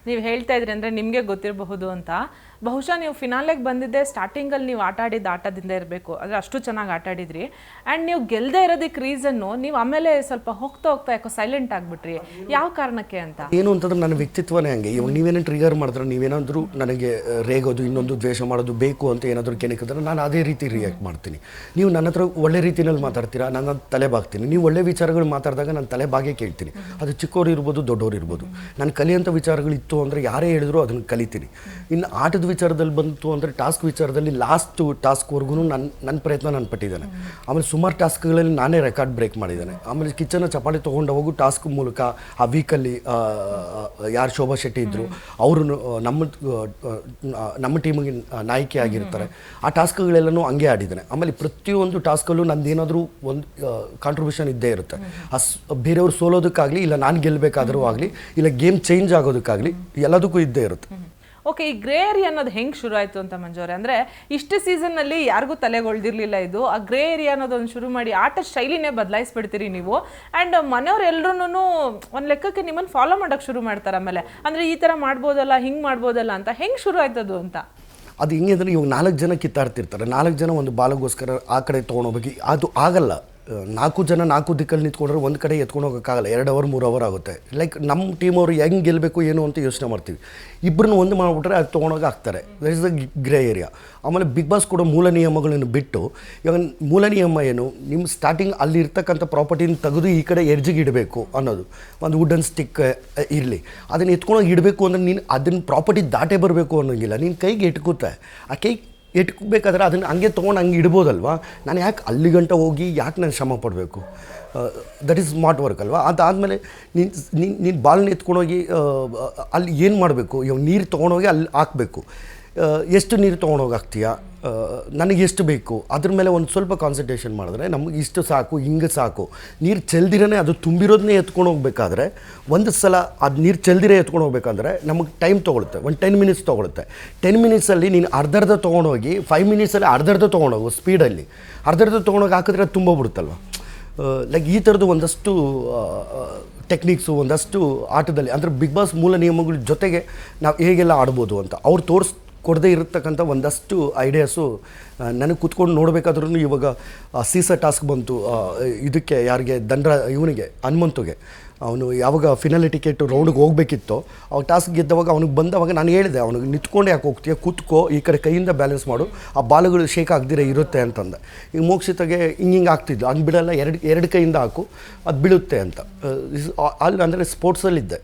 ನೀವು ಹೇಳ್ತಾ ಇದ್ರಿ ಅಂದರೆ ನಿಮಗೆ ಗೊತ್ತಿರಬಹುದು ಅಂತ. ಬಹುಶಃ ನೀವು ಫಿನಾಲೆಗೆ ಬಂದಿದ್ದೆ ಸ್ಟಾರ್ಟಿಂಗಲ್ಲಿ ನೀವು ಆಟ ಆಡಿದ ಆಟದಿಂದ ಇರಬೇಕು, ಅಂದರೆ ಅಷ್ಟು ಚೆನ್ನಾಗಿ ಆಟ ಆಡಿದ್ರಿ. ಆ್ಯಂಡ್ ನೀವು ಗೆಲ್ಲದೆ ಇರೋದಕ್ಕೆ ರೀಸನ್ನು ನೀವು ಆಮೇಲೆ ಸ್ವಲ್ಪ ಹೋಗ್ತಾ ಹೋಗ್ತಾ ಯಾಕೋ ಸೈಲೆಂಟ್ ಆಗಿಬಿಟ್ರಿ. ಯಾವ ಕಾರಣಕ್ಕೆ ಅಂತ? ಏನು ಅಂತಂದ್ರೆ ನನ್ನ ವ್ಯಕ್ತಿತ್ವನೇ ಹಂಗೆ. ಇವಾಗ ನೀವೇನೋ ಟ್ರಿಗರ್ ಮಾಡಿದ್ರೆ, ನೀವೇನಾದರೂ ನನಗೆ ರೇಗೋದು, ಇನ್ನೊಂದು ದ್ವೇಷ ಮಾಡೋದು ಬೇಕು ಅಂತ ಏನಾದರೂ ಕೆಣಕಿದ್ರೆ ನಾನು ಅದೇ ರೀತಿ ರಿಯಾಕ್ಟ್ ಮಾಡ್ತೀನಿ. ನೀವು ನನ್ನ ಹತ್ರ ಒಳ್ಳೆ ರೀತಿಯಲ್ಲಿ ಮಾತಾಡ್ತೀರಾ, ನಾನು ತಲೆ ಬಾಗ್ತೀನಿ. ನೀವು ಒಳ್ಳೆ ವಿಚಾರಗಳು ಮಾತಾಡಿದಾಗ ನಾನು ತಲೆ ಬಾಗೇ ಕೇಳ್ತೀನಿ. ಅದು ಚಿಕ್ಕವ್ರು ಇರ್ಬೋದು, ದೊಡ್ಡವ್ರು ಇರ್ಬೋದು. ನಾನು ಕಲಿಯೋಂಥ ವಿಚಾರಗಳಿತ್ತು ಅಂದರೆ ಯಾರೇ ಹೇಳಿದ್ರು ಅದನ್ನು ಕಲಿತೀನಿ. ಇನ್ನು ಆಟದ ವಿಚಾರದಲ್ಲಿ ಬಂತು ಅಂದರೆ ಟಾಸ್ಕ್ ವಿಚಾರದಲ್ಲಿ ಲಾಸ್ಟ್ ಟಾಸ್ಕ್ವರೆಗೂ ನನ್ನ ಪ್ರಯತ್ನ ನಾನು ಪಟ್ಟಿದ್ದೇನೆ. ಆಮೇಲೆ ಸುಮಾರು ಟಾಸ್ಕ್ಗಳಲ್ಲಿ ನಾನೇ ರೆಕಾರ್ಡ್ ಬ್ರೇಕ್ ಮಾಡಿದ್ದೇನೆ. ಆಮೇಲೆ ಕಿಚನ್ನ ಚಪಾಟಿ ತೊಗೊಂಡು ಹೋಗು ಟಾಸ್ಕ್ ಮೂಲಕ ಆ ವೀಕಲ್ಲಿ ಯಾರು ಶೋಭಾ ಶೆಟ್ಟಿ ಇದ್ದರು ಅವರು ನಮ್ಮ ಟೀಮಿಗೆ ನಾಯಕಿ ಆಗಿರ್ತಾರೆ. ಆ ಟಾಸ್ಕ್ಗಳೆಲ್ಲನೂ ಹಂಗೆ ಆಡಿದ್ದೇನೆ. ಆಮೇಲೆ ಪ್ರತಿಯೊಂದು ಟಾಸ್ಕಲ್ಲೂ ನಂದೇನಾದರೂ ಒಂದು ಕಾಂಟ್ರಿಬ್ಯೂಷನ್ ಇದ್ದೇ ಇರುತ್ತೆ. ಬೇರೆಯವ್ರು ಸೋಲೋದಕ್ಕಾಗಲಿ, ಇಲ್ಲ ನಾನು ಗೆಲ್ಲಬೇಕಾದರೂ ಆಗಲಿ, ಇಲ್ಲ ಗೇಮ್ ಚೇಂಜ್ ಆಗೋದಕ್ಕಾಗಲಿ, ಎಲ್ಲದಕ್ಕೂ ಇದ್ದೇ ಇರುತ್ತೆ. ಓಕೆ, ಈ ಗ್ರೇ ಏರಿಯಾ ಅನ್ನೋದು ಹೆಂಗೆ ಶುರು ಆಯಿತು ಅಂತ ಮಂಜುವರೆ? ಅಂದರೆ ಇಷ್ಟು ಸೀಸನ್ನಲ್ಲಿ ಯಾರಿಗೂ ತಲೆಗೊಳ್ದಿರಲಿಲ್ಲ ಇದು. ಆ ಗ್ರೇ ಏರಿಯಾ ಅನ್ನೋದೊಂದು ಶುರು ಮಾಡಿ ಆಟದ ಶೈಲಿನೇ ಬದಲಾಯಿಸ್ಬಿಡ್ತೀರಿ ನೀವು. ಆ್ಯಂಡ್ ಮನೆಯವ್ರೆಲ್ಲರೂ ಒಂದು ಲೆಕ್ಕಕ್ಕೆ ನಿಮ್ಮನ್ನು ಫಾಲೋ ಮಾಡೋಕ್ಕೆ ಶುರು ಮಾಡ್ತಾರೆ. ಆಮೇಲೆ ಅಂದರೆ ಈ ಥರ ಮಾಡ್ಬೋದಲ್ಲ, ಹಿಂಗೆ ಮಾಡ್ಬೋದಲ್ಲ ಅಂತ ಹೆಂಗೆ ಶುರು ಆಯ್ತದು ಅಂತ? ಅದು ಹಿಂಗೆ ಅಂದರೆ ಇವಾಗ 4 ಜನ ಕಿತ್ತಾಡ್ತಿರ್ತಾರೆ. 4 ಜನ ಒಂದು ಬಾಲಗೋಸ್ಕರ ಆ ಕಡೆ ತೊಗೊಂಡೋಗ್ಬೇಕು. ಅದು ಆಗಲ್ಲ. 4 ಜನ 4 ದಿಕ್ಕಲ್ಲಿ ನಿಂತ್ಕೊಂಡ್ರೆ ಒಂದು ಕಡೆ ಎತ್ಕೊಂಡು ಹೋಗೋಕ್ಕಾಗಲ್ಲ. 2 ಅವರ್ 3 ಅವರ್ ಆಗುತ್ತೆ. ಲೈಕ್ ನಮ್ಮ ಟೀಮವರು ಹೆಂಗೆ ಗೆಲ್ಲಬೇಕು ಏನು ಅಂತ ಯೋಚನೆ ಮಾಡ್ತೀವಿ. ಇಬ್ಬರನ್ನ ಒಂದು ಮಾಡಿಬಿಟ್ರೆ ಅದು ತೊಗೊಂಡೋಗಿ ಹಾಕ್ತಾರೆ. That is the grey area. ಆಮೇಲೆ ಬಿಗ್ ಬಾಸ್ ಕೂಡ ಮೂಲ ನಿಯಮಗಳನ್ನು ಬಿಟ್ಟು, ಇವಾಗ ಮೂಲ ನಿಯಮ ಏನು, ನಿಮ್ಮ ಸ್ಟಾರ್ಟಿಂಗ್ ಅಲ್ಲಿ ಇರ್ತಕ್ಕಂಥ ಪ್ರಾಪರ್ಟಿನ ತೆಗೆದು ಈ ಕಡೆ ಎಡ್ಜಿಗೆ ಇಡಬೇಕು ಅನ್ನೋದು. ಒಂದು ವುಡನ್ ಸ್ಟಿಕ್ ಇರಲಿ, ಅದನ್ನು ಎತ್ಕೊಂಡೋಗಿ ಇಡಬೇಕು ಅಂದರೆ ನೀನು ಅದನ್ನು ಪ್ರಾಪರ್ಟಿ ದಾಟೇ ಬರಬೇಕು ಅನ್ನೋಂಗಿಲ್ಲ. ನೀನು ಕೈಗೆ ಎಟ್ಕುತ್ತೆ. ಆ ಕೈ ಎಟ್ಕಬೇಕಾದ್ರೆ ಅದನ್ನು ಹಂಗೆ ತೊಗೊಂಡು ಹಂಗೆ ಇಡ್ಬೋದಲ್ವಾ. ನಾನು ಯಾಕೆ ಅಲ್ಲಿ ಗಂಟ ಹೋಗಿ ಯಾಕೆ ನಾನು ಶ್ರಮ ಪಡಬೇಕು? ದಟ್ ಈಸ್ ಸ್ಮಾರ್ಟ್ ವರ್ಕ್ ಅಲ್ವಾ. ಅದಾದಮೇಲೆ ನೀನು ಬಾಲ್ನ ಎತ್ಕೊಂಡೋಗಿ ಅಲ್ಲಿ ಏನು ಮಾಡಬೇಕು? ಇವಾಗ ನೀರು ತೊಗೊಂಡೋಗಿ ಅಲ್ಲಿ ಹಾಕಬೇಕು. ಎಷ್ಟು ನೀರು ತೊಗೊಂಡೋಗಿ ಹಾಕ್ತೀಯಾ, ನನಗೆ ಎಷ್ಟು ಬೇಕು, ಅದ್ರ ಮೇಲೆ ಒಂದು ಸ್ವಲ್ಪ ಕಾನ್ಸಂಟ್ರೇಷನ್ ಮಾಡಿದ್ರೆ ನಮಗೆ ಇಷ್ಟು ಸಾಕು, ಹಿಂಗೆ ಸಾಕು. ನೀರು ಚೆಲ್ದಿರೇ ಅದು ತುಂಬಿರೋದನ್ನೇ ಎತ್ಕೊಂಡು ಹೋಗ್ಬೇಕಾದ್ರೆ, ಒಂದು ಸಲ ಅದು ನೀರು ಚೆಲ್ದಿರೇ ಎತ್ಕೊಂಡು ಹೋಗ್ಬೇಕಂದ್ರೆ ನಮಗೆ ಟೈಮ್ ತೊಗೊಳುತ್ತೆ. ಒಂದು 10 ಮಿನಿಟ್ಸ್ ತೊಗೊಳುತ್ತೆ. 10 ಮಿನಿಟ್ಸಲ್ಲಿ ನೀನು ಅರ್ಧರ್ಧ ತೊಗೊಂಡೋಗಿ 5 ಮಿನಿಟ್ಸಲ್ಲಿ ಅರ್ಧರ್ಧ ತೊಗೊಂಡೋಗು ಸ್ಪೀಡಲ್ಲಿ. ಅರ್ಧರ್ಧ ತೊಗೊಂಡೋಗಿ ಹಾಕಿದ್ರೆ ಅದು ತುಂಬ ಬಿಡುತ್ತಲ್ವ. ಲೈಕ್ ಈ ಥರದ್ದು ಒಂದಷ್ಟು ಟೆಕ್ನಿಕ್ಸು, ಒಂದಷ್ಟು ಆಟದಲ್ಲಿ ಅಂದರೆ ಬಿಗ್ ಬಾಸ್ ಮೂಲ ನಿಯಮಗಳ ಜೊತೆಗೆ ನಾವು ಹೇಗೆಲ್ಲ ಆಡ್ಬೋದು ಅಂತ ಅವ್ರು ಕೊಡದೇ ಇರತಕ್ಕಂಥ ಒಂದಷ್ಟು ಐಡಿಯಾಸು ನನಗೆ ಕೂತ್ಕೊಂಡು ನೋಡಬೇಕಾದ್ರೂ. ಇವಾಗ ಸೀಸ ಟಾಸ್ಕ್ ಬಂತು ಇದಕ್ಕೆ, ಯಾರಿಗೆ ಇವನಿಗೆ ಹನುಮಂತುಗೆ. ಅವನು ಯಾವಾಗ ಫಿನಾಲೆ ಟಿಕೆಟ್ ರೌಂಡಿಗೆ ಹೋಗಬೇಕಿತ್ತೋ ಅವಾಗ ಟಾಸ್ಕ್ ಗೆದ್ದವಾಗ ಅವನಿಗೆ ಬಂದವಾಗ ನಾನು ಹೇಳಿದೆ, ಅವನಿಗೆ ನಿಂತ್ಕೊಂಡು ಯಾಕೆ ಹೋಗ್ತೀಯ, ಕೂತ್ಕೋ, ಈ ಕಡೆ ಕೈಯಿಂದ ಬ್ಯಾಲೆನ್ಸ್ ಮಾಡು, ಆ ಬಾಲುಗಳು ಶೇಕ್ ಆಗದಿರ ಇರುತ್ತೆ ಅಂತಂದೆ. ಈಗ ಮೋಕ್ಷಿತಗೆ ಹಿಂಗೆ ಆಗ್ತಿದ್ದು, ಹಂಗೆ ಬಿಡಲ್ಲ, ಎರಡು ಕೈಯಿಂದ ಹಾಕು, ಅದು ಬೀಳುತ್ತೆ ಅಂತ. ಅಲ್ಲಿ ಅಂದರೆ ಸ್ಪೋರ್ಟ್ಸಲ್ಲಿದ್ದೆ.